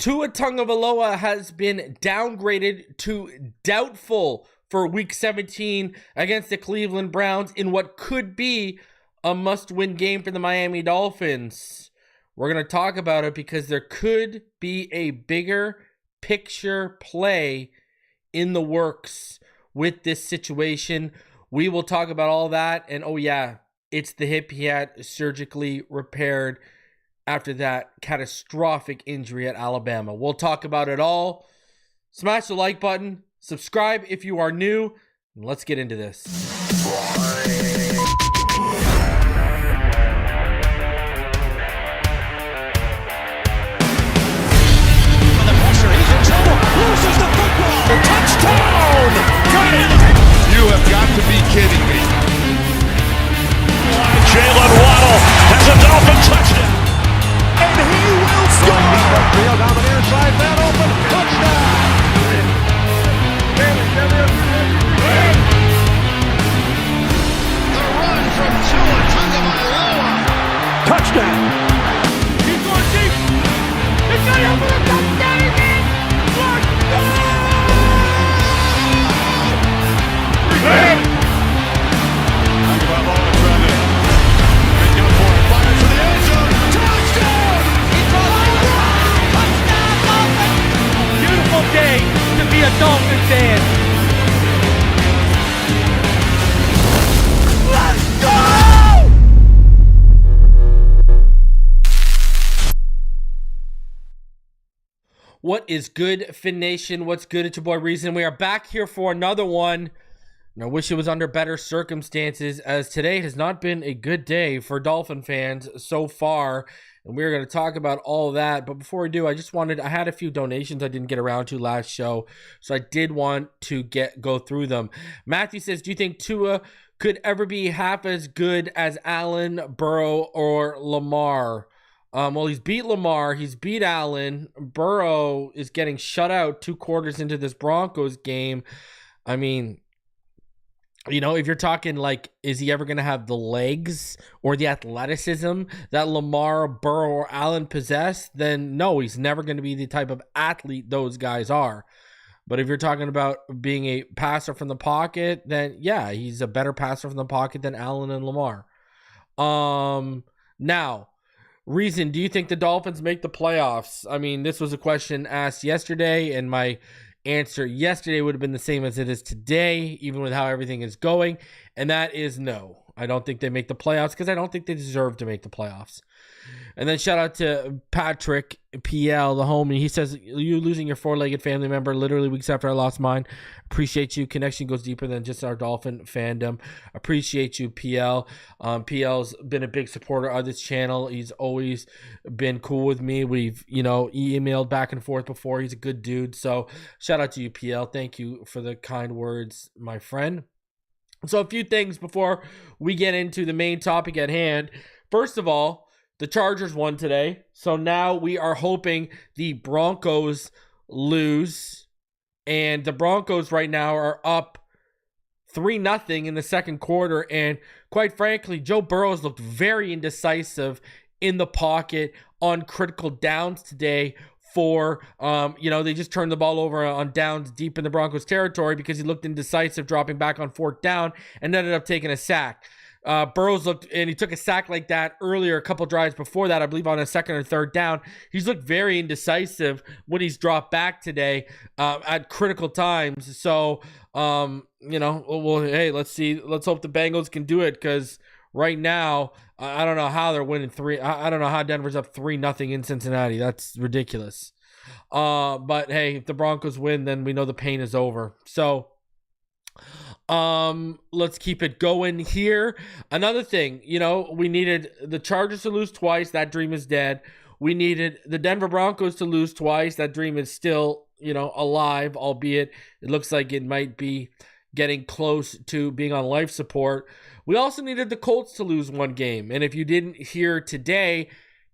Tua Tagovailoa has been downgraded to doubtful for Week 17 against the Cleveland Browns in what could be a must-win game for the Miami Dolphins. We're going to talk about it because there could be a bigger picture play in the works with this situation. We will talk about all that. And oh yeah, it's the hip he had surgically repaired after that catastrophic injury at Alabama. We'll talk about it all. Smash the like button. Subscribe if you are new. And let's get into this. Loses the football. Touchdown! Got it! You have got to be kidding me. Jalen Waddle has a Dolphin touchdown. And he will score! Field down the near side, man open. Touchdown! The run from Tua Tagovailoa. Touchdown! He's going deep. It's going over the touchdown again. Beautiful day to be a Dolphin fan. Let's go! What is good, Fin Nation? What's good? It's your boy Reason. We are back here for another one. And I wish it was under better circumstances, as today has not been a good day for Dolphin fans so far. And we're going to talk about all of that. But before we do, I had a few donations I didn't get around to last show. So I did want to go through them. Matthew says, do you think Tua could ever be half as good as Allen, Burrow, or Lamar? Well, he's beat Lamar. He's beat Allen. Burrow is getting shut out 2 quarters into this Broncos game. I mean, you know, if you're talking like, is he ever going to have the legs or the athleticism that Lamar, Burrow, or Allen possess? Then no, he's never going to be the type of athlete those guys are. But if you're talking about being a passer from the pocket, then yeah, he's a better passer from the pocket than Allen and Lamar. Now, Reason, do you think the Dolphins make the playoffs? I mean, this was a question asked yesterday, and my answer yesterday would have been the same as it is today, even with how everything is going, and that is no. I don't think they make the playoffs because I don't think they deserve to make the playoffs. And then shout out to Patrick PL, the homie. He says, you losing your 4-legged family member literally weeks after I lost mine. Appreciate you. Connection goes deeper than just our Dolphin fandom. Appreciate you, PL. PL's been a big supporter of this channel. He's always been cool with me. We've, emailed back and forth before. He's a good dude. So shout out to you, PL. Thank you for the kind words, my friend. So a few things before we get into the main topic at hand. First of all, the Chargers won today. So now we are hoping the Broncos lose. And the Broncos right now are up 3-0 in the second quarter. And quite frankly, Joe Burrow has looked very indecisive in the pocket on critical downs today. They just turned the ball over on downs deep in the Broncos territory because he looked indecisive, dropping back on 4th down and ended up taking a sack. Burrows looked, and he took a sack like that earlier, a couple drives before that, I believe on a 2nd or 3rd down. He's looked very indecisive when he's dropped back today at critical times. So, hey, let's see. Let's hope the Bengals can do it because right now, I don't know how they're winning 3. I don't know how Denver's up 3-0 in Cincinnati. That's ridiculous. But hey, if the Broncos win, then we know the pain is over. So, let's keep it going here. Another thing, we needed the Chargers to lose twice. That dream is dead. We needed the Denver Broncos to lose twice. That dream is still, alive, albeit it looks like it might be getting close to being on life support. We also needed the Colts to lose 1 game. And if you didn't hear today,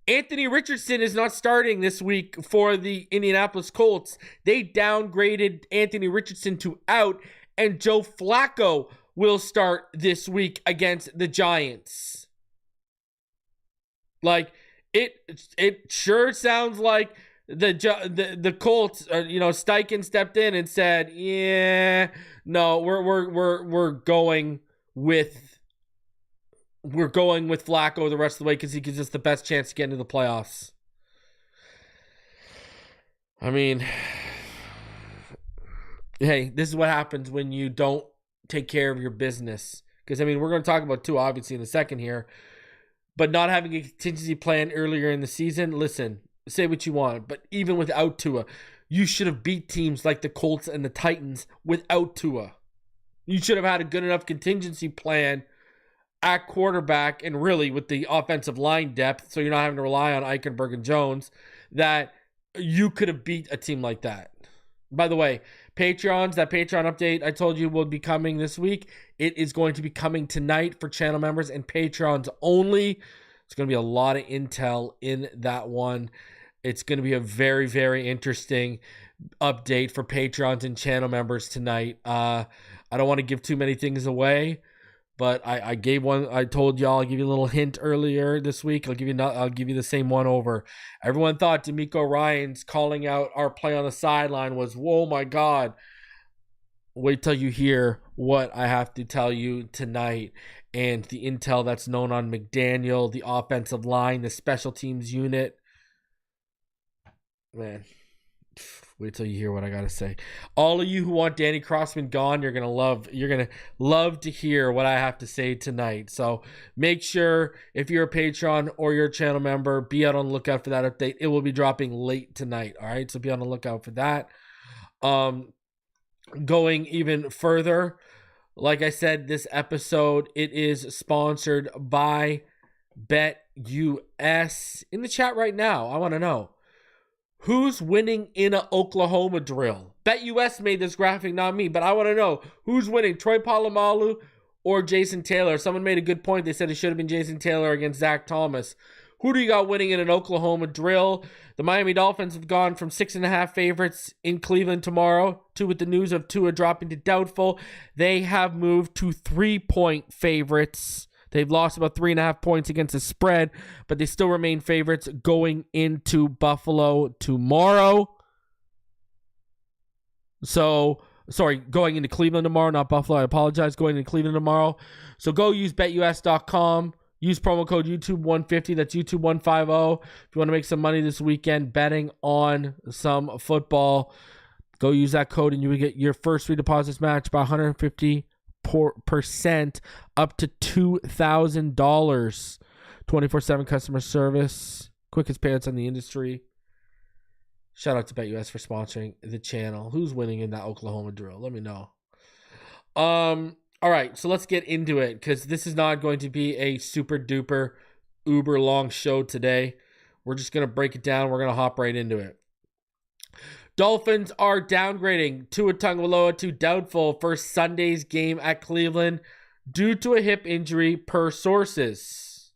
Anthony Richardson is not starting this week for the Indianapolis Colts. They downgraded Anthony Richardson to out, and Joe Flacco will start this week against the Giants. Like, it sure sounds like the Colts, Steichen stepped in and said, "Yeah, no, we're going with Flacco the rest of the way because he gives us the best chance to get into the playoffs." I mean, hey, this is what happens when you don't take care of your business. Because, we're going to talk about Tua, obviously, in a second here. But not having a contingency plan earlier in the season, listen, say what you want. But even without Tua, you should have beat teams like the Colts and the Titans without Tua. You should have had a good enough contingency plan at quarterback and really with the offensive line depth, so you're not having to rely on Eichenberg and Jones, that you could have beat a team like that. By the way, Patreons, that Patreon update I told you will be coming this week. It is going to be coming tonight for channel members and Patrons only. It's going to be a lot of intel in that one. It's going to be a very, very interesting update for Patrons and channel members tonight. I don't want to give too many things away, but I gave one. I told y'all I'll give you a little hint earlier this week. I'll give you the same one over. Everyone thought D'Amico Ryans calling out our play on the sideline was, whoa, my God. Wait till you hear what I have to tell you tonight and the intel that's known on McDaniel, the offensive line, the special teams unit. Man, wait till you hear what I gotta say. All of you who want Danny Crossman gone, you're gonna love to hear what I have to say tonight. So make sure, if you're a patron or you're a channel member, be out on the lookout for that update. It will be dropping late tonight. All right, so be on the lookout for that. Going even further, like I said, this episode, it is sponsored by BetUS. In the chat right now, I want to know, who's winning in an Oklahoma drill? BetUS made this graphic, not me, but I want to know who's winning, Troy Polamalu or Jason Taylor. Someone made a good point. They said it should have been Jason Taylor against Zach Thomas. Who do you got winning in an Oklahoma drill? The Miami Dolphins have gone from 6.5 favorites in Cleveland tomorrow to, with the news of Tua dropping to doubtful, they have moved to 3-point favorites. They've lost about 3.5 points against the spread, but they still remain favorites going into Buffalo tomorrow. Going into Cleveland tomorrow, not Buffalo. I apologize. Going into Cleveland tomorrow. So go use betus.com. Use promo code YouTube150. That's YouTube150. If you want to make some money this weekend betting on some football, go use that code and you will get your first free deposits match by 150% up to $2,000. 24/7 customer service. Quickest payouts in the industry. Shout out to BetUS for sponsoring the channel. Who's winning in that Oklahoma drill? Let me know. All right, so let's get into it because this is not going to be a super duper uber long show today. We're just going to break it down. We're going to hop right into it. Dolphins are downgrading Tua Tagovailoa to doubtful for Sunday's game at Cleveland due to a hip injury per sources.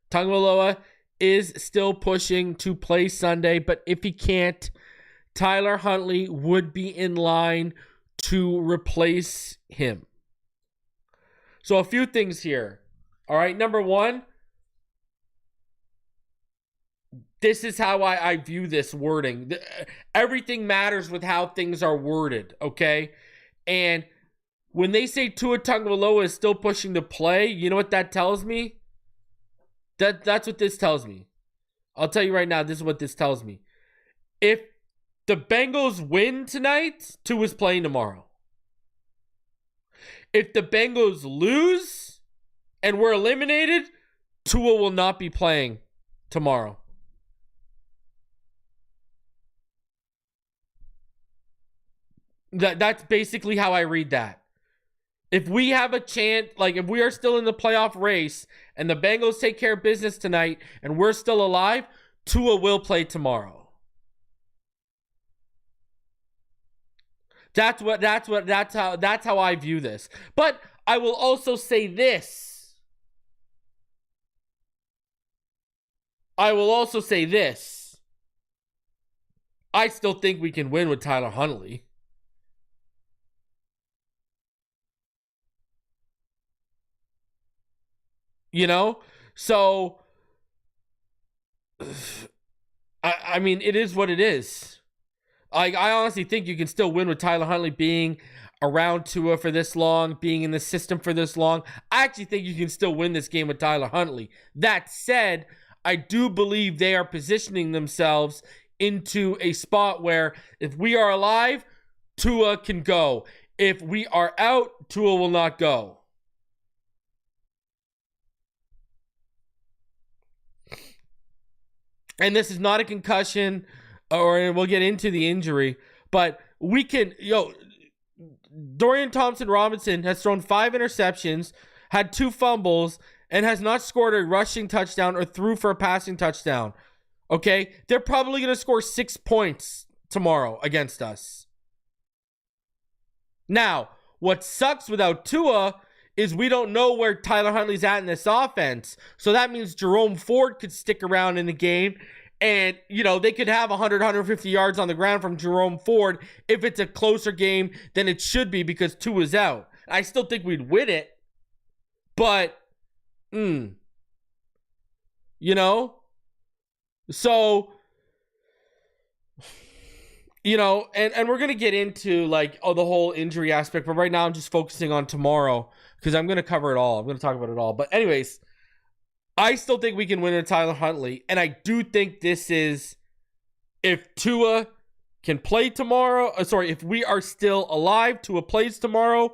Tagovailoa is still pushing to play Sunday, but if he can't, Tyler Huntley would be in line to replace him. So a few things here. All right, number one, this is how I view this wording. Everything matters with how things are worded, okay? And when they say Tua Tagovailoa is still pushing to play, you know what that tells me? That's what this tells me. I'll tell you right now, this is what this tells me. If the Bengals win tonight, Tua's playing tomorrow. If the Bengals lose and we're eliminated, Tua will not be playing tomorrow. That's basically how I read that. If we have a chance, like if we are still in the playoff race and the Bengals take care of business tonight and we're still alive, Tua will play tomorrow. That's how I view this. But I will also say this. I still think we can win with Tyler Huntley. You know? So I mean, it is what it is. I honestly think you can still win with Tyler Huntley being around Tua for this long, being in the system for this long. I actually think you can still win this game with Tyler Huntley. That said, I do believe they are positioning themselves into a spot where if we are alive, Tua can go. If we are out, Tua will not go. And this is not a concussion, or we'll get into the injury, but we can, Dorian Thompson-Robinson has thrown 5 interceptions, had 2 fumbles, and has not scored a rushing touchdown or threw for a passing touchdown. Okay? They're probably going to score 6 points tomorrow against us. Now, what sucks without Tua is we don't know where Tyler Huntley's at in this offense. So that means Jerome Ford could stick around in the game. And, they could have 100, 150 yards on the ground from Jerome Ford if it's a closer game than it should be because Tua's out. I still think we'd win it. But, So, and we're going to get into, the whole injury aspect. But right now I'm just focusing on tomorrow because I'm going to cover it all. I'm going to talk about it all. But anyways, I still think we can win with Tyler Huntley. And I do think this is, if Tua can play tomorrow, if we are still alive, Tua plays tomorrow.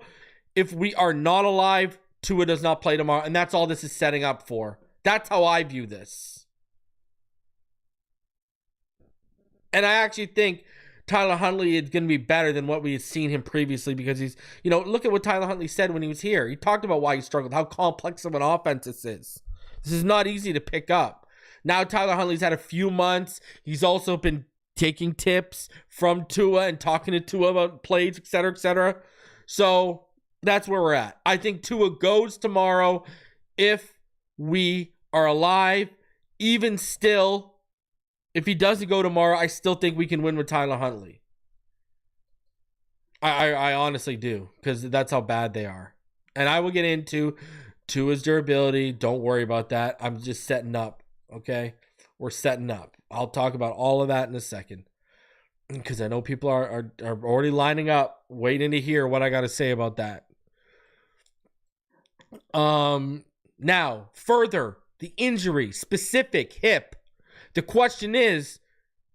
If we are not alive, Tua does not play tomorrow. And that's all this is setting up for. That's how I view this. And I actually think Tyler Huntley is going to be better than what we had seen him previously because he's, look at what Tyler Huntley said when he was here. He talked about why he struggled, how complex of an offense this is. This is not easy to pick up. Now Tyler Huntley's had a few months. He's also been taking tips from Tua and talking to Tua about plays, et cetera, et cetera. So that's where we're at. I think Tua goes tomorrow if we are alive. Even still, if he doesn't go tomorrow, I still think we can win with Tyler Huntley. I honestly do, because that's how bad they are. And I will get into Tua's durability. Don't worry about that. I'm just setting up, okay? We're setting up. I'll talk about all of that in a second, because I know people are already lining up, waiting to hear what I got to say about that. Now, further, the injury, specific hip. The question is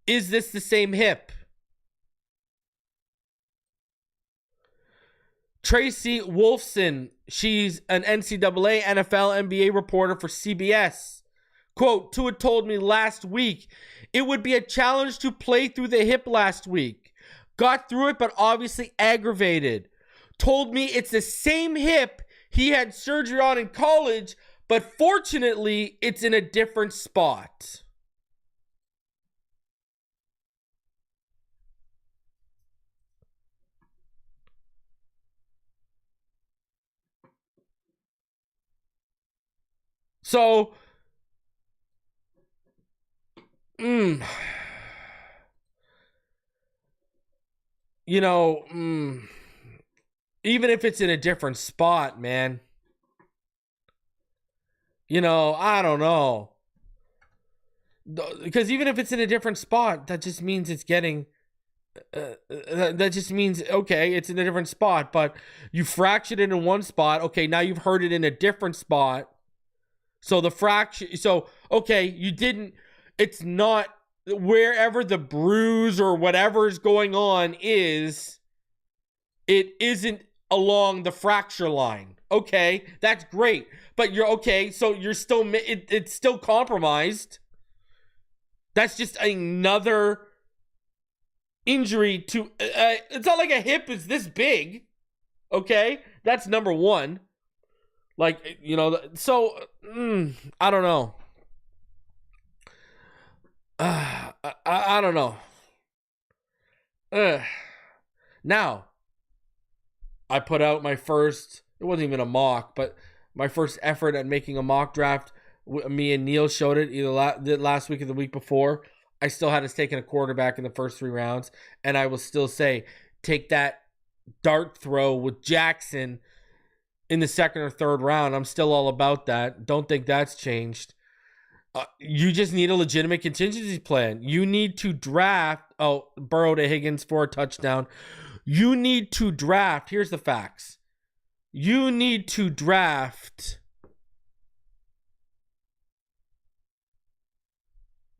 this the same hip? Tracy Wolfson, she's an NCAA, NFL, NBA reporter for CBS. Quote, Tua told me last week it would be a challenge to play through the hip last week. Got through it, but obviously aggravated. Told me it's the same hip he had surgery on in college, but fortunately it's in a different spot. So, even if it's in a different spot, man, I don't know. Because even if it's in a different spot, that just means it's getting, that just means, okay, it's in a different spot, but you fractured it in one spot. Okay, now you've hurt it in a different spot. So the fracture, okay, you didn't, it's not wherever the bruise or whatever is going on is, it isn't along the fracture line. Okay, that's great. But you're okay, so you're still, it's still compromised. That's just another injury to, it's not like a hip is this big. Okay, that's number one. So, I don't know. I don't know. Now, I put out my first, it wasn't even a mock, but my first effort at making a mock draft. Me and Neil showed it either last week or the week before. I still had us taking a quarterback in the first 3 rounds, and I will still say, take that dart throw with Jackson in the second or third round. I'm still all about that. Don't think that's changed. You just need a legitimate contingency plan. You need to draft. Oh, Burrow to Higgins for a touchdown. You need to draft. Here's the facts. You need to draft.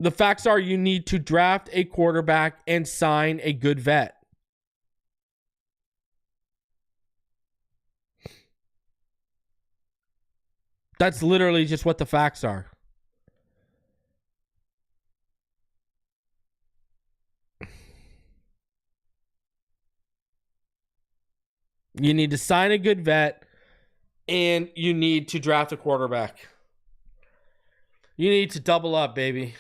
The facts are you need to draft a quarterback and sign a good vet. That's literally just what the facts are. You need to sign a good vet, and you need to draft a quarterback. You need to double up, baby.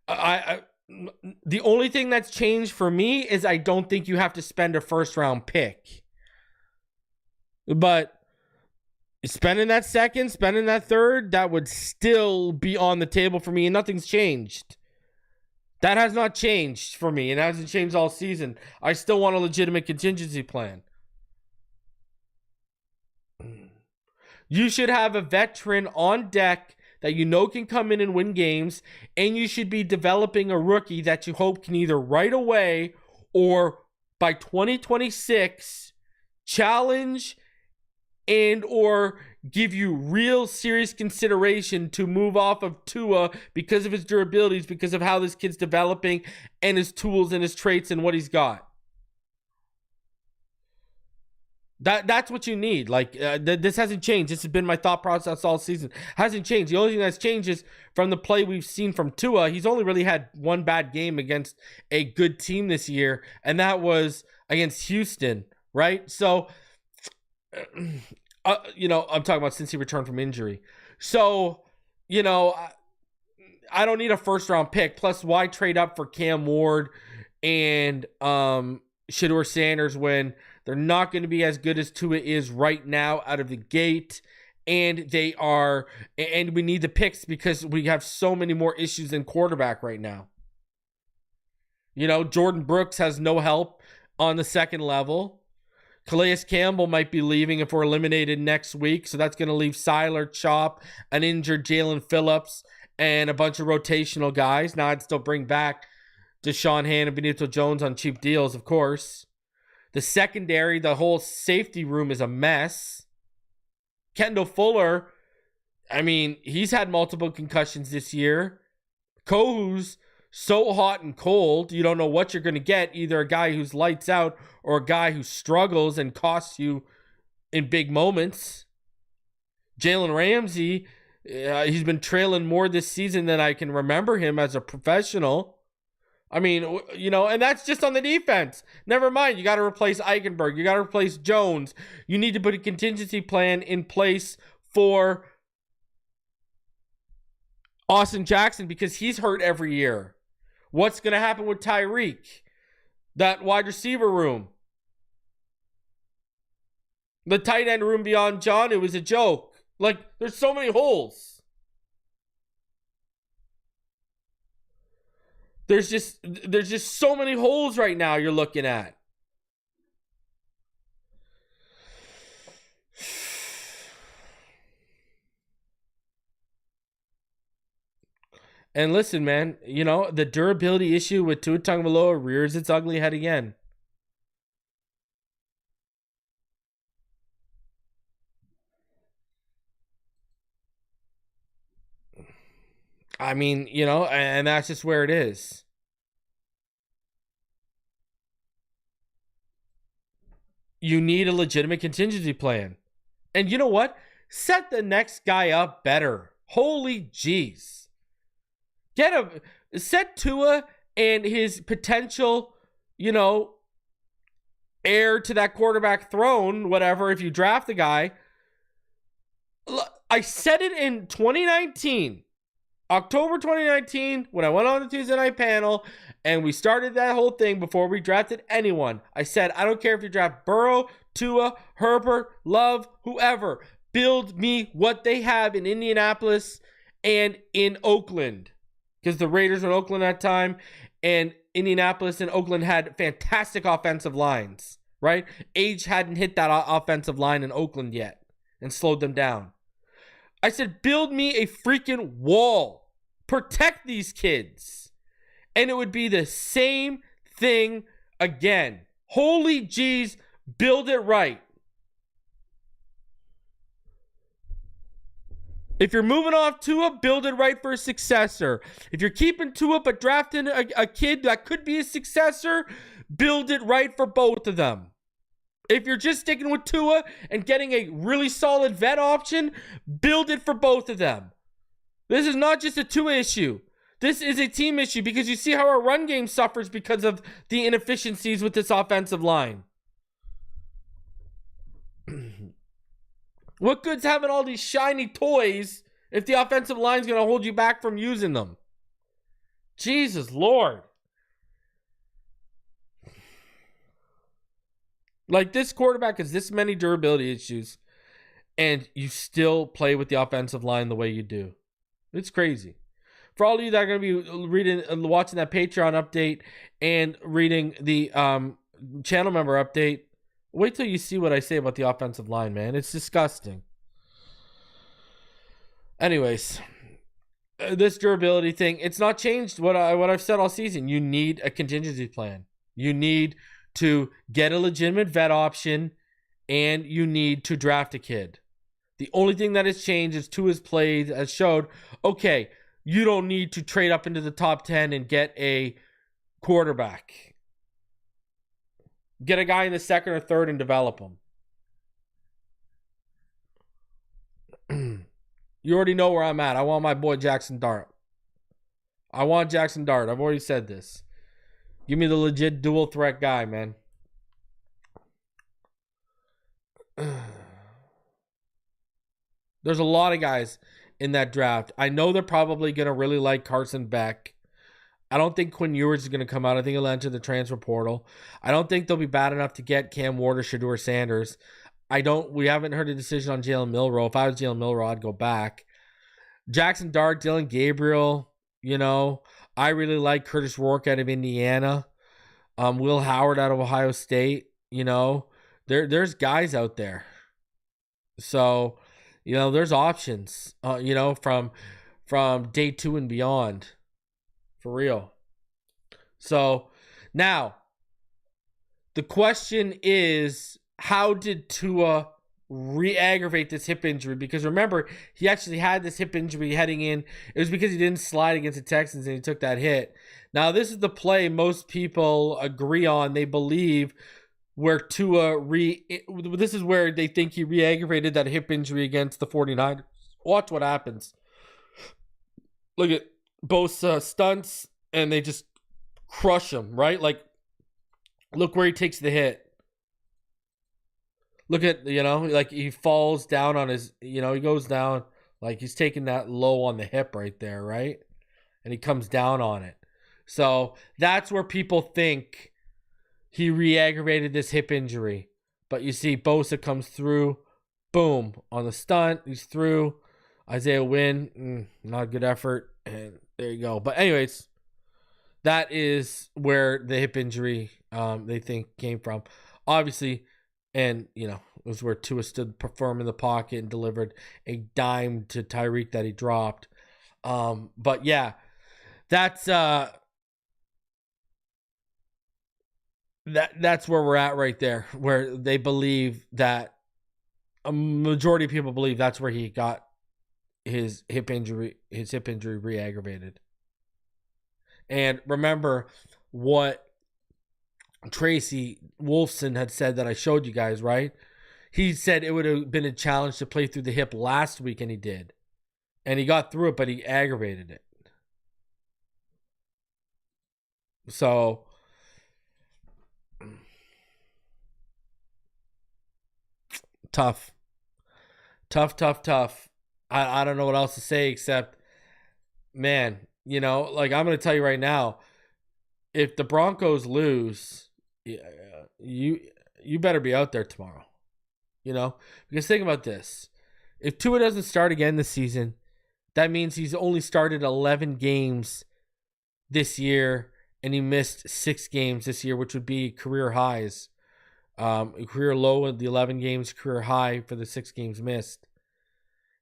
The only thing that's changed for me is I don't think you have to spend a first-round pick. But spending that second, spending that third, that would still be on the table for me, and nothing's changed. That has not changed for me, and it hasn't changed all season. I still want a legitimate contingency plan. You should have a veteran on deck that you know can come in and win games, and you should be developing a rookie that you hope can either right away or by 2026 challenge and or give you real serious consideration to move off of Tua because of his durabilities, because of how this kid's developing and his tools and his traits and what he's got. That's what you need. Like, this hasn't changed. This has been my thought process all season. Hasn't changed. The only thing that's changed is from the play we've seen from Tua. He's only really had one bad game against a good team this year, and that was against Houston, right? So, I'm talking about since he returned from injury. So, I don't need a first-round pick. Plus, why trade up for Cam Ward and Shedeur Sanders when they're not going to be as good as Tua is right now out of the gate, and we need the picks because we have so many more issues in quarterback right now. Jordan Brooks has no help on the second level. Calais Campbell might be leaving if we're eliminated next week, so that's going to leave Seiler, Chop, an injured Jalen Phillips, and a bunch of rotational guys. Now, I'd still bring back Deshaun Hand and Benito Jones on cheap deals, of course. The secondary, the whole safety room is a mess. Kendall Fuller, he's had multiple concussions this year. Kohu's so hot and cold, you don't know what you're going to get. Either a guy who's lights out or a guy who struggles and costs you in big moments. Jalen Ramsey, he's been trailing more this season than I can remember him as a professional. And that's just on the defense. Never mind, you got to replace Eichenberg. You got to replace Jones. You need to put a contingency plan in place for Austin Jackson because he's hurt every year. What's going to happen with Tyreek? That wide receiver room. The tight end room beyond John, it was a joke. Like, there's so many holes. There's just so many holes right now you're looking at. And listen, man, the durability issue with Tua Tagovailoa rears its ugly head again. And that's just where it is. You need a legitimate contingency plan. And you know what? Set the next guy up better. Holy jeez. Set Tua and his potential, heir to that quarterback throne, whatever, if you draft the guy. I said it in 2019. October 2019, when I went on the Tuesday night panel and we started that whole thing before we drafted anyone, I said, I don't care if you draft Burrow, Tua, Herbert, Love, whoever. Build me what they have in Indianapolis and in Oakland. Because the Raiders were in Oakland at that time, and Indianapolis and Oakland had fantastic offensive lines, right? Age hadn't hit that offensive line in Oakland yet and slowed them down. I said, build me a freaking wall. Protect these kids. And it would be the same thing again. Holy jeez, build it right. If you're moving off Tua, build it right for a successor. If you're keeping Tua but drafting a kid that could be a successor, build it right for both of them. If you're just sticking with Tua and getting a really solid vet option, build it for both of them. This is not just a Tua issue. This is a team issue because you see how our run game suffers because of the inefficiencies with this offensive line. What good's having all these shiny toys if the offensive line is going to hold you back from using them? Jesus Lord. Like, this quarterback has this many durability issues, and you still play with the offensive line the way you do. It's crazy. For all of you that are going to be watching that Patreon update and reading the channel member update, wait till you see what I say about the offensive line, man. It's disgusting. Anyways, this durability thing, it's not changed what I've said all season. You need a contingency plan. You need to get a legitimate vet option, and you need to draft a kid. The only thing that has changed is Tua's play has showed, okay, you don't need to trade up into the top 10 and get a quarterback. Get a guy in the second or third and develop him. You already know where I'm at. I want my boy Jackson Dart. I want Jackson Dart. I've already said this. Give me the legit dual threat guy, man. There's a lot of guys in that draft. I know they're probably going to really like Carson Beck. I don't think Quinn Ewers is going to come out. I think he'll enter the transfer portal. I don't think they'll be bad enough to get Cam Ward or Shedeur Sanders. We haven't heard a decision on Jalen Milroe. If I was Jalen Milroe, I'd go back. Jackson Dart, Dylan Gabriel, I really like Curtis Rourke out of Indiana. Will Howard out of Ohio State. There's guys out there. So, there's options, from day 2 and beyond. For real. So, now, the question is, how did Tua re-aggravate this hip injury? Because remember, he actually had this hip injury heading in. It was because he didn't slide against the Texans and he took that hit. Now, this is the play most people agree on. They believe where this is where they think he re-aggravated that hip injury against the 49ers. Watch what happens. Look at both stunts, and they just crush him, right? Like, look where he takes the hit. Look at, like he falls down on his, he goes down, like he's taking that low on the hip right there, right? And he comes down on it. So that's where people think he re-aggravated this hip injury. But you see Bosa comes through, boom, on the stunt, he's through. Isaiah Wynn, not a good effort, and there you go. But anyways, that is where the hip injury they think came from. Obviously, and, it was where Tua stood firm in the pocket and delivered a dime to Tyreek that he dropped. But yeah, that's that's where we're at right there, where they believe that a majority of people believe that's where he got his hip injury re-aggravated. And remember what Tracy Wolfson had said that I showed you guys, right? He said it would have been a challenge to play through the hip last week, and he did. And he got through it, but he aggravated it. So, tough. I don't know what else to say except, man, like I'm going to tell you right now, if the Broncos lose, you better be out there tomorrow. Because think about this. If Tua doesn't start again this season, that means he's only started 11 games this year, and he missed 6 games this year, which would be career highs. Career low in the 11 games, career high for the 6 games missed.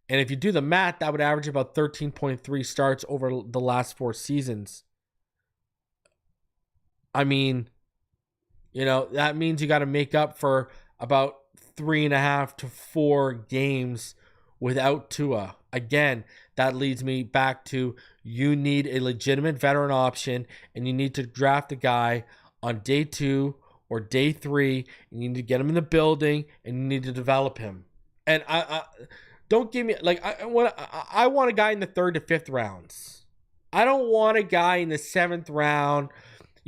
And if you do the math, that would average about 13.3 starts over the last 4 seasons. I mean, that means you got to make up for about 3.5 to 4 games without Tua. Again, that leads me back to you need a legitimate veteran option, and you need to draft a guy on day 2 or day 3, and you need to get him in the building, and you need to develop him. And I don't give me I want a guy in the 3rd to 5th rounds. I don't want a guy in the 7th round.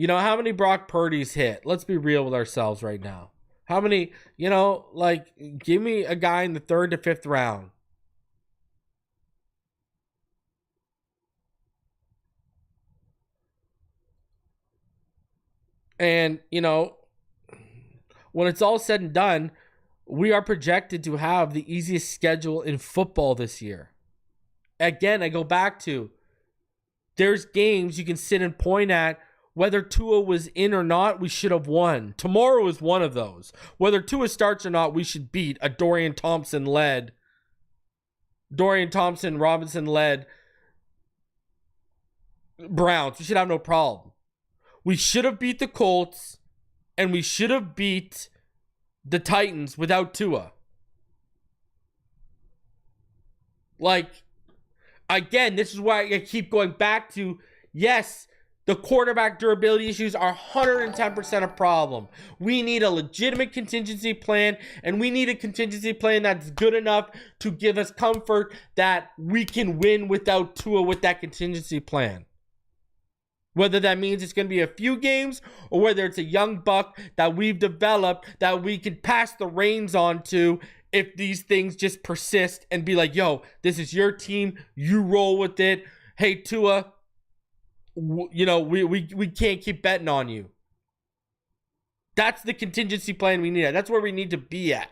How many Brock Purdy's hit? Let's be real with ourselves right now. How many, give me a guy in the 3rd to 5th round. And, when it's all said and done, we are projected to have the easiest schedule in football this year. Again, I go back to, there's games you can sit and point at. Whether Tua was in or not, we should have won. Tomorrow is one of those. Whether Tua starts or not, we should beat a Dorian Thompson-Robinson-led Browns. We should have no problem. We should have beat the Colts, and we should have beat the Titans without Tua. Again, this is why I keep going back to, yes, the quarterback durability issues are 110% a problem. We need a legitimate contingency plan, and we need a contingency plan that's good enough to give us comfort that we can win without Tua with that contingency plan. Whether that means it's going to be a few games, or whether it's a young buck that we've developed that we can pass the reins on to if these things just persist and be like, yo, this is your team, you roll with it. Hey, Tua, we can't keep betting on you. That's the contingency plan we need. That's where we need to be at.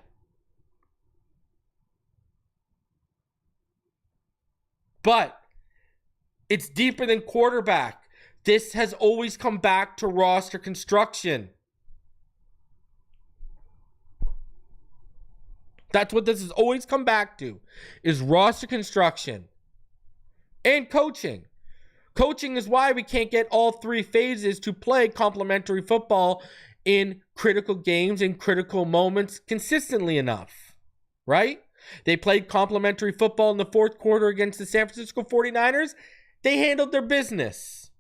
But it's deeper than quarterback. This has always come back to roster construction. That's what this has always come back to, is roster construction and coaching. Coaching is why we can't get all 3 phases to play complementary football in critical games and critical moments consistently enough, right? They played complementary football in the 4th quarter against the San Francisco 49ers. They handled their business.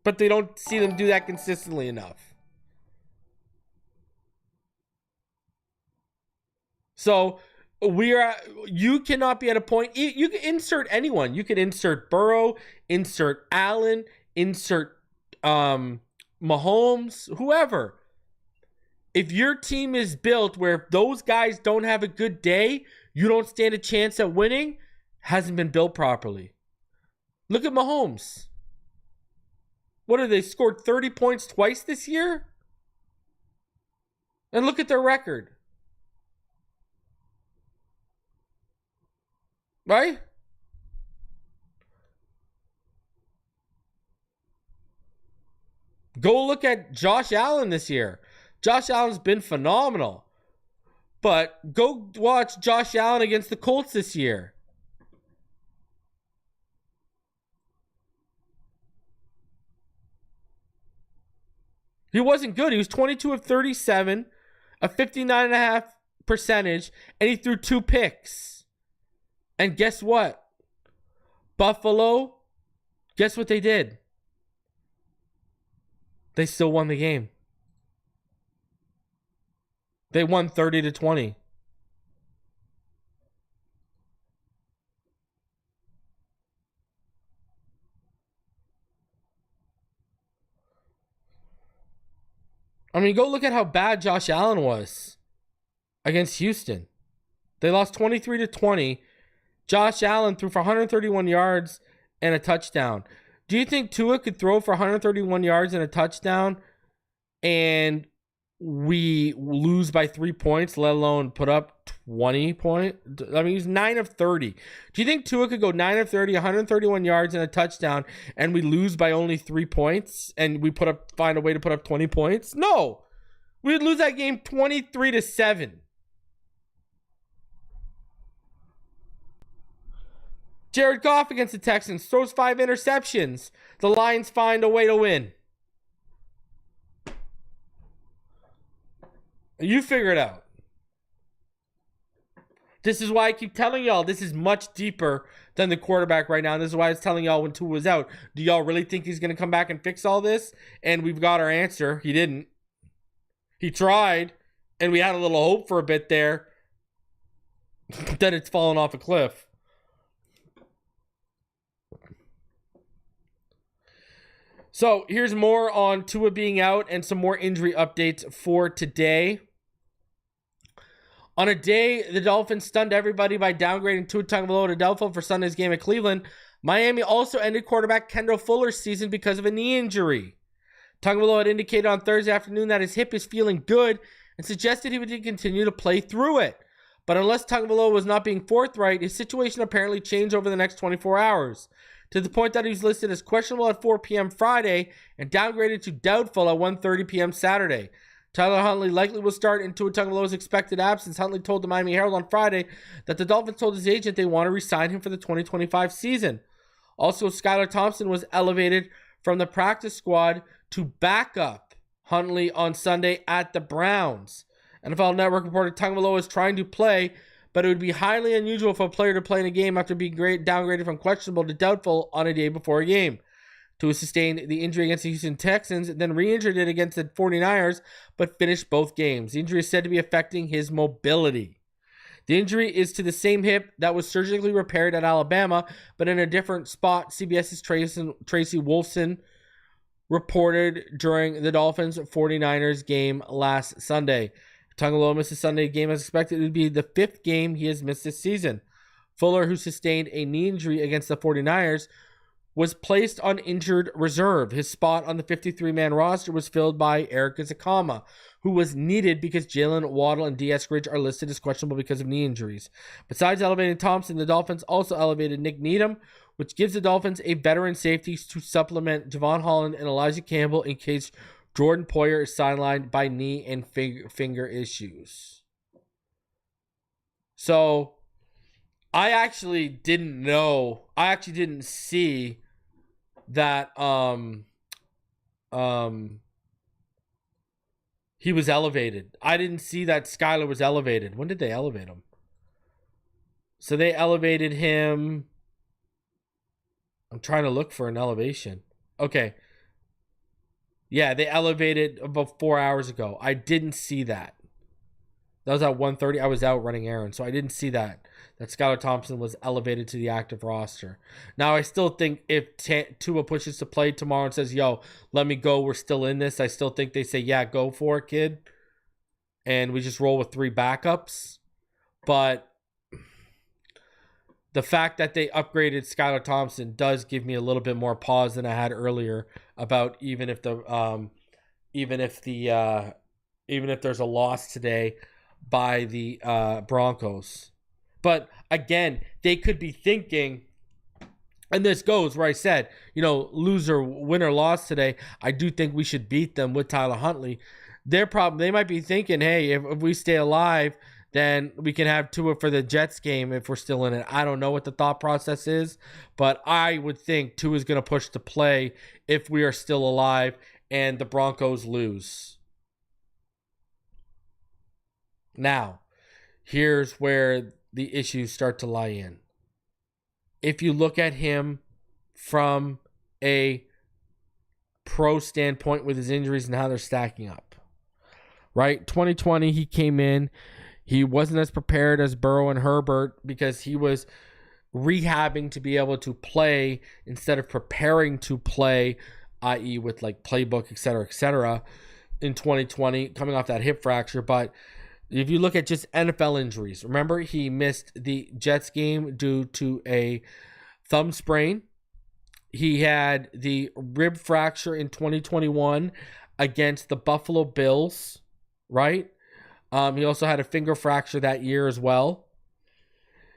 But they don't see them do that consistently enough. So you cannot be at a point, you can insert anyone. You can insert Burrow, insert Allen, insert Mahomes, whoever. If your team is built where if those guys don't have a good day, you don't stand a chance at winning, hasn't been built properly. Look at Mahomes. What are they, scored 30 points twice this year? And look at their record. Right? Go look at Josh Allen this year. Josh Allen's been phenomenal. But go watch Josh Allen against the Colts this year. He wasn't good. He was 22 of 37, a 59.5 percentage, and he threw 2 picks. And guess what? Buffalo, guess what they did? They still won the game. They won 30-20. I mean, go look at how bad Josh Allen was against Houston. They lost 23-20. Josh Allen threw for 131 yards and a touchdown. Do you think Tua could throw for 131 yards and a touchdown and we lose by 3 points, let alone put up 20 points? I mean, he's 9 of 30. Do you think Tua could go 9 of 30, 131 yards and a touchdown, and we lose by only 3 points and we find a way to put up 20 points? No. We would lose that game 23-7. Jared Goff against the Texans throws 5 interceptions. The Lions find a way to win. You figure it out. This is why I keep telling y'all this is much deeper than the quarterback right now. And this is why I was telling y'all when Tua was out. Do y'all really think he's going to come back and fix all this? And we've got our answer. He didn't. He tried, and we had a little hope for a bit there. Then it's fallen off a cliff. So here's more on Tua being out and some more injury updates for today. On a day, the Dolphins stunned everybody by downgrading Tua Tagovailoa to doubtful for Sunday's game at Cleveland. Miami also ended quarterback Kendall Fuller's season because of a knee injury. Tagovailoa had indicated on Thursday afternoon that his hip is feeling good and suggested he would continue to play through it. But unless Tagovailoa was not being forthright, his situation apparently changed over the next 24 hours, to the point that he was listed as questionable at 4 p.m. Friday and downgraded to doubtful at 1:30 p.m. Saturday. Tyler Huntley likely will start in Tua Tagovailoa's expected absence. Huntley told the Miami Herald on Friday that the Dolphins told his agent they want to re-sign him for the 2025 season. Also, Skylar Thompson was elevated from the practice squad to back up Huntley on Sunday at the Browns. NFL Network reported Tagovailoa is trying to play, but it would be highly unusual for a player to play in a game after being downgraded from questionable to doubtful on a day before a game. Tua sustained the injury against the Houston Texans, then re-injured it against the 49ers, but finished both games. The injury is said to be affecting his mobility. The injury is to the same hip that was surgically repaired at Alabama, but in a different spot. CBS's Tracy Wolfson reported during the Dolphins 49ers game last Sunday. Tagovailoa missed the Sunday game as expected. It would be the 5th game he has missed this season. Fuller, who sustained a knee injury against the 49ers, was placed on injured reserve. His spot on the 53-man roster was filled by Eric Ezukanma, who was needed because Jalen Waddle and D. Eskridge are listed as questionable because of knee injuries. Besides elevating Thompson, the Dolphins also elevated Nick Needham, which gives the Dolphins a veteran safety to supplement Javon Holland and Elijah Campbell in case Jordan Poyer is sidelined by knee and finger issues. So, I actually didn't see that he was elevated. I didn't see that Skylar was elevated. When did they elevate him? So they elevated him. I'm trying to look for an elevation. Okay. Yeah, they elevated about 4 hours ago. I didn't see that. That was at 1:30. I was out running errands, so I didn't see that Skylar Thompson was elevated to the active roster. Now, I still think if Tua pushes to play tomorrow and says, yo, let me go, we're still in this, I still think they say, yeah, go for it, kid. And we just roll with 3 backups. But the fact that they upgraded Skylar Thompson does give me a little bit more pause than I had earlier about even if there's a loss today by the Broncos. But again, they could be thinking, and this goes where I said, lose or win or loss today, I do think we should beat them with Tyler Huntley. They might be thinking, hey, if we stay alive, then we can have Tua for the Jets game if we're still in it. I don't know what the thought process is, but I would think Tua is going to push to play if we are still alive and the Broncos lose. Now, here's where the issues start to lie in. If you look at him from a pro standpoint with his injuries and how they're stacking up, right? 2020, he came in. He wasn't as prepared as Burrow and Herbert because he was rehabbing to be able to play instead of preparing to play, i.e. with like playbook, et cetera, in 2020, coming off that hip fracture. But if you look at just NFL injuries, remember he missed the Jets game due to a thumb sprain. He had the rib fracture in 2021 against the Buffalo Bills, right? He also had a finger fracture that year as well.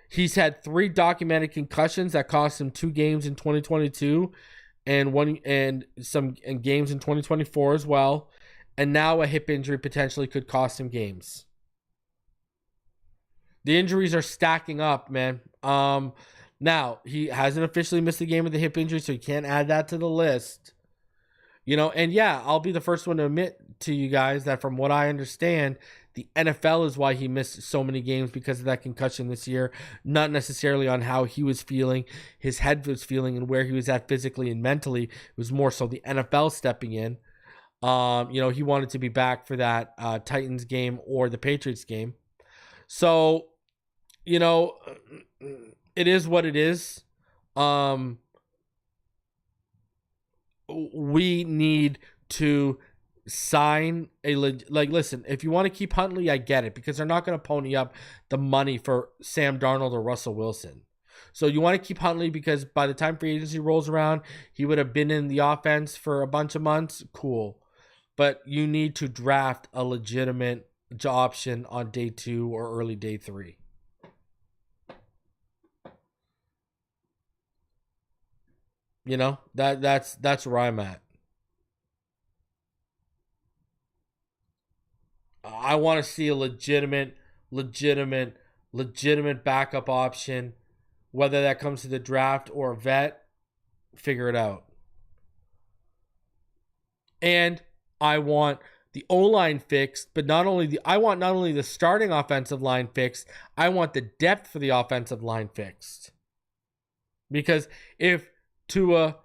He's had 3 documented concussions that cost him 2 games in 2022 and some games in 2024 as well. And now a hip injury potentially could cost him games. The injuries are stacking up, man. Now, he hasn't officially missed a game with a hip injury, so you can't add that to the list. And yeah, I'll be the first one to admit to you guys that from what I understand, the NFL is why he missed so many games because of that concussion this year, not necessarily on how he was feeling, his head was feeling, and where he was at physically and mentally. It was more so the NFL stepping in. He wanted to be back for that Titans game or the Patriots game. So, it is what it is. We need to sign listen, if you want to keep Huntley, I get it, because they're not going to pony up the money for Sam Darnold or Russell Wilson. So you want to keep Huntley because by the time free agency rolls around, he would have been in the offense for a bunch of months. Cool. But you need to draft a legitimate option on day 2 or early day 3. That's where I'm at. I want to see a legitimate backup option, whether that comes to the draft or a vet. Figure it out. And I want the O-line fixed, but I want not only the starting offensive line fixed, I want the depth for the offensive line fixed. Because when Tua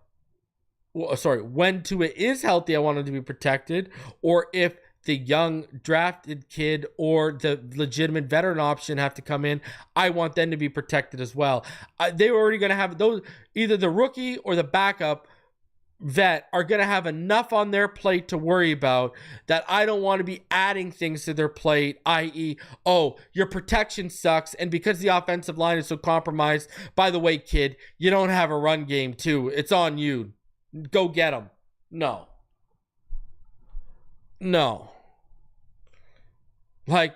is healthy, I want him to be protected. Or if the young drafted kid or the legitimate veteran option have to come in, I want them to be protected as well. They were already going to have those, either the rookie or the backup vet are going to have enough on their plate to worry about, that I don't want to be adding things to their plate, i.e., your protection sucks, and because the offensive line is so compromised, by the way, kid, you don't have a run game too. It's on you. Go get them. No. Like,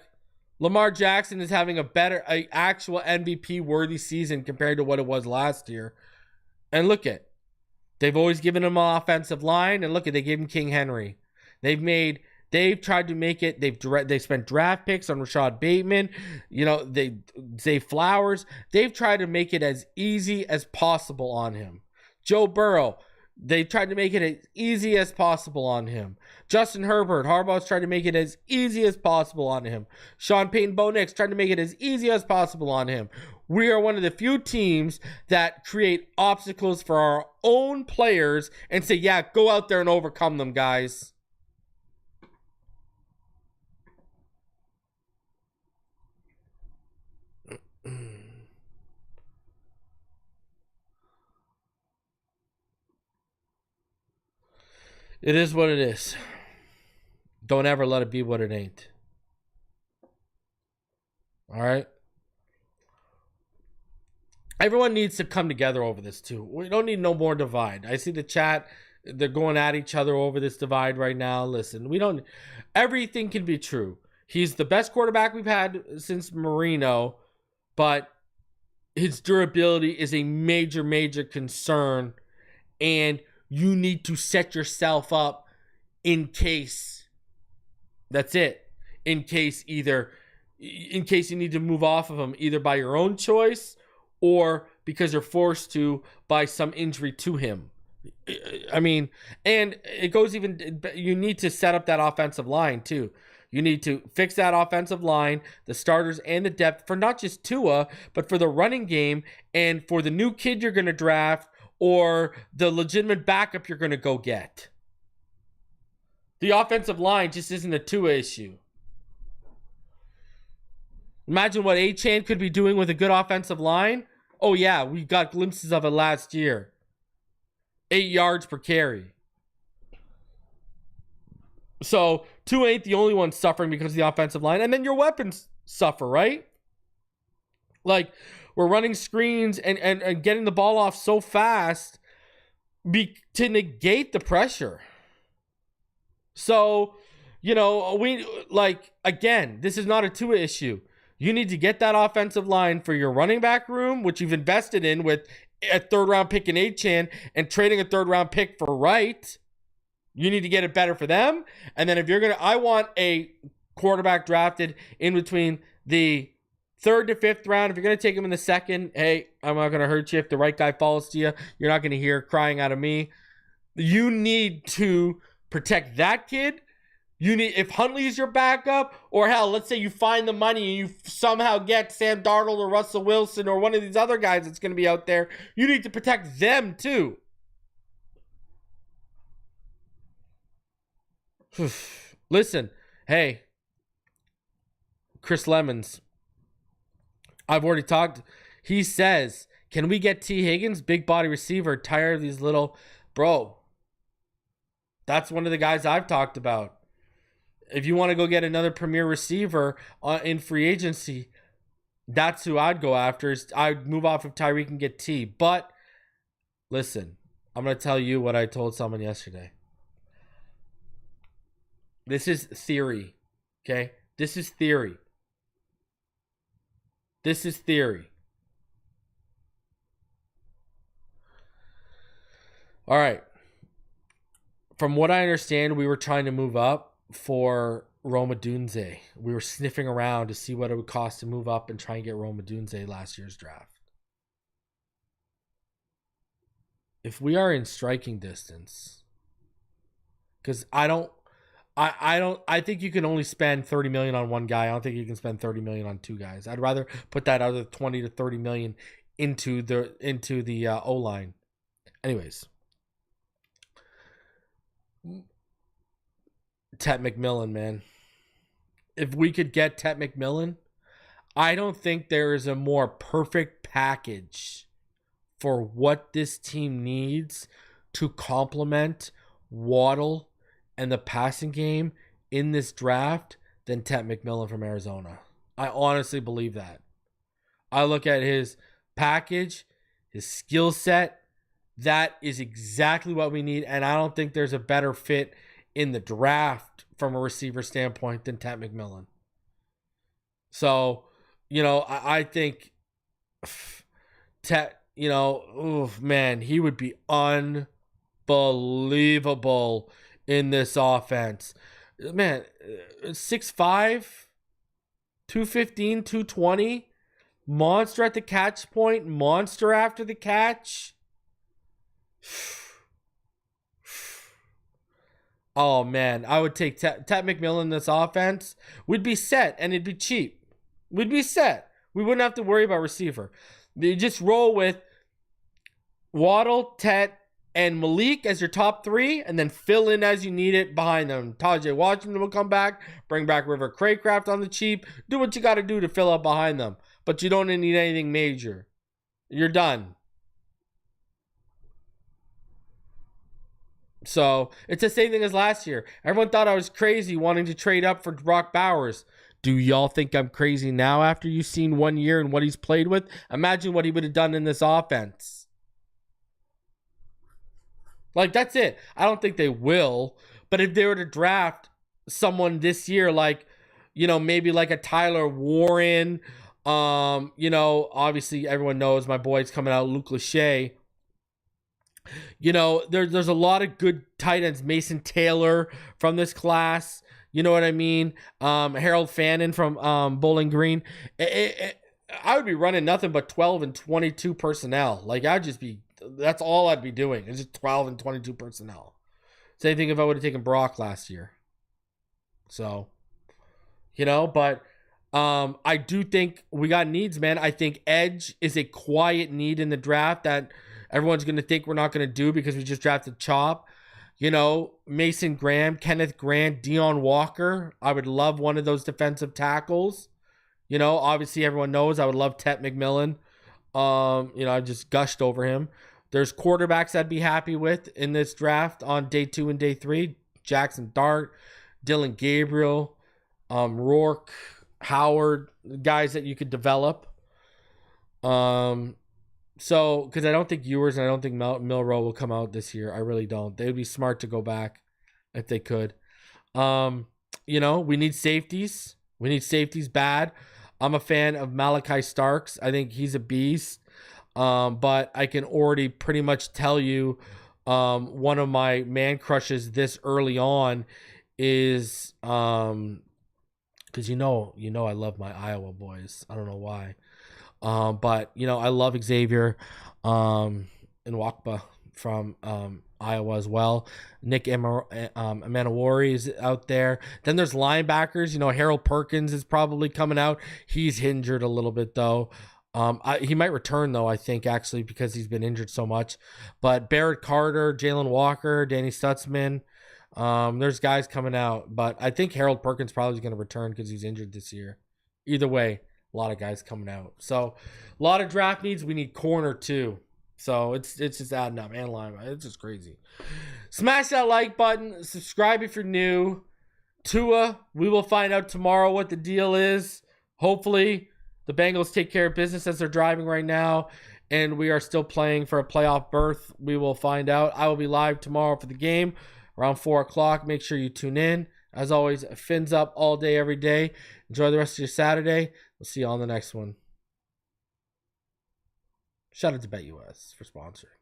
Lamar Jackson is having a actual MVP worthy season compared to what it was last year. And they've always given him an offensive line, and they gave him King Henry. They've tried to make it. They spent draft picks on Rashad Bateman. Zay Flowers. They've tried to make it as easy as possible on him. Joe Burrow. They tried to make it as easy as possible on him. Justin Herbert, Harbaugh's tried to make it as easy as possible on him. Sean Payton, Bo Nix tried to make it as easy as possible on him. We are one of the few teams that create obstacles for our own players and say, yeah, go out there and overcome them, guys. It is what it is. Don't ever let it be what it ain't. All right? Everyone needs to come together over this too. We don't need no more divide. I see the chat. They're going at each other over this divide right now. Listen, everything can be true. He's the best quarterback we've had since Marino, but his durability is a major, major concern. And you need to set yourself up in case that's it. In case you need to move off of him, either by your own choice or because you're forced to by some injury to him. I mean, and it goes you need to set up that offensive line too. You need to fix that offensive line, the starters and the depth for not just Tua, but for the running game and for the new kid you're going to draft or the legitimate backup you're going to go get. The offensive line just isn't a Tua issue. Imagine what Achane could be doing with a good offensive line. Oh yeah, we got glimpses of it last year. 8 yards per carry. So Tua ain't the only one suffering because of the offensive line. And then your weapons suffer, right? Like, we're running screens and getting the ball off so fast to negate the pressure. So, again, this is not a Tua issue. You need to get that offensive line for your running back room, which you've invested in with a 3rd round pick in Achane and trading a 3rd round pick for Wright. You need to get it better for them. And then if you're I want a quarterback drafted in between the third to fifth round. If you're going to take him in the second, hey, I'm not going to hurt you. If the right guy falls to you, you're not going to hear crying out of me. You need to protect that kid. If Huntley's your backup, or hell, let's say you find the money and you somehow get Sam Darnold or Russell Wilson or one of these other guys that's going to be out there, you need to protect them too. Listen, hey, Chris Lemons, I've already talked. He says, can we get T. Higgins, big body receiver, tired of these little, bro? That's one of the guys I've talked about. If you want to go get another premier receiver in free agency, that's who I'd go after. I'd move off of Tyreek and get T. But listen, I'm going to tell you what I told someone yesterday. This is theory, okay? This is theory. This is theory. All right. From what I understand, we were trying to move up for Rome Odunze. We were sniffing around to see what it would cost to move up and try and get Rome Odunze last year's draft. If we are in striking distance, because I think you can only spend $30 million on one guy. I don't think you can spend $30 million on two guys. I'd rather put that other $20 to $30 million into the O-line. Anyways, Tet McMillan, man. If we could get Tet McMillan, I don't think there is a more perfect package for what this team needs to complement Waddle and the passing game in this draft than Tet McMillan from Arizona. I honestly believe that. I look at his package, his skill set. That is exactly what we need, and I don't think there's a better fit in the draft from a receiver standpoint than Tet McMillan. So, I think Tet, man, he would be unbelievable in this offense. Man, 6'5", 215, 220, monster at the catch point, monster after the catch. Oh, man, I would take Tet McMillan in this offense. We'd be set, and it'd be cheap. We'd be set. We wouldn't have to worry about receiver. You just roll with Waddle, Tet, and Malik as your top three, and then fill in as you need it behind them. Tajay Washington will come back, bring back River Craycraft on the cheap. Do what you got to do to fill up behind them, but you don't need anything major. You're done. So it's the same thing as last year. Everyone thought I was crazy wanting to trade up for Brock Bowers. Do y'all think I'm crazy now after you've seen 1 year and what he's played with? Imagine what he would have done in this offense. Like, that's it. I don't think they will. But if they were to draft someone this year, like, maybe like a Tyler Warren, obviously everyone knows my boy's coming out, Luke Lachey. There's a lot of good tight ends. Mason Taylor from this class. You know what I mean? Harold Fannin from Bowling Green. I would be running nothing but 12 and 22 personnel. Like, that's all I'd be doing. It's just 12 and 22 personnel. Same thing if I would have taken Brock last year. So, but I do think we got needs, man. I think edge is a quiet need in the draft that everyone's going to think we're not going to do because we just drafted Chop. Mason Graham, Kenneth Grant, Deion Walker. I would love one of those defensive tackles. Obviously everyone knows I would love Tet McMillan. I just gushed over him. There's quarterbacks I'd be happy with in this draft on day 2 and day 3. Jackson Dart, Dylan Gabriel, Rourke, Howard, guys that you could develop. So, because I don't think Ewers and I don't think Milroe will come out this year. I really don't. They would be smart to go back if they could. We need safeties. We need safeties bad. I'm a fan of Malachi Starks. I think he's a beast. But I can already pretty much tell you one of my man crushes this early on is because you know I love my Iowa boys. I don't know why. But I love Xavier and Wakba from Iowa as well. Nick Emanawari is out there. Then there's linebackers. Harold Perkins is probably coming out. He's injured a little bit though. He might return though, I think, actually, because he's been injured so much. But Barrett Carter, Jalen Walker, Danny Stutzman, there's guys coming out. But I think Harold Perkins probably is going to return because he's injured this year. Either way, a lot of guys coming out. So a lot of draft needs. We need corner too. So it's just adding up. And line. It's just crazy. Smash that like button. Subscribe if you're new. Tua, we will find out tomorrow what the deal is. Hopefully the Bengals take care of business as they're driving right now, and we are still playing for a playoff berth. We will find out. I will be live tomorrow for the game around 4 o'clock. Make sure you tune in. As always, fins up all day, every day. Enjoy the rest of your Saturday. We'll see you on the next one. Shout out to BetUS for sponsoring.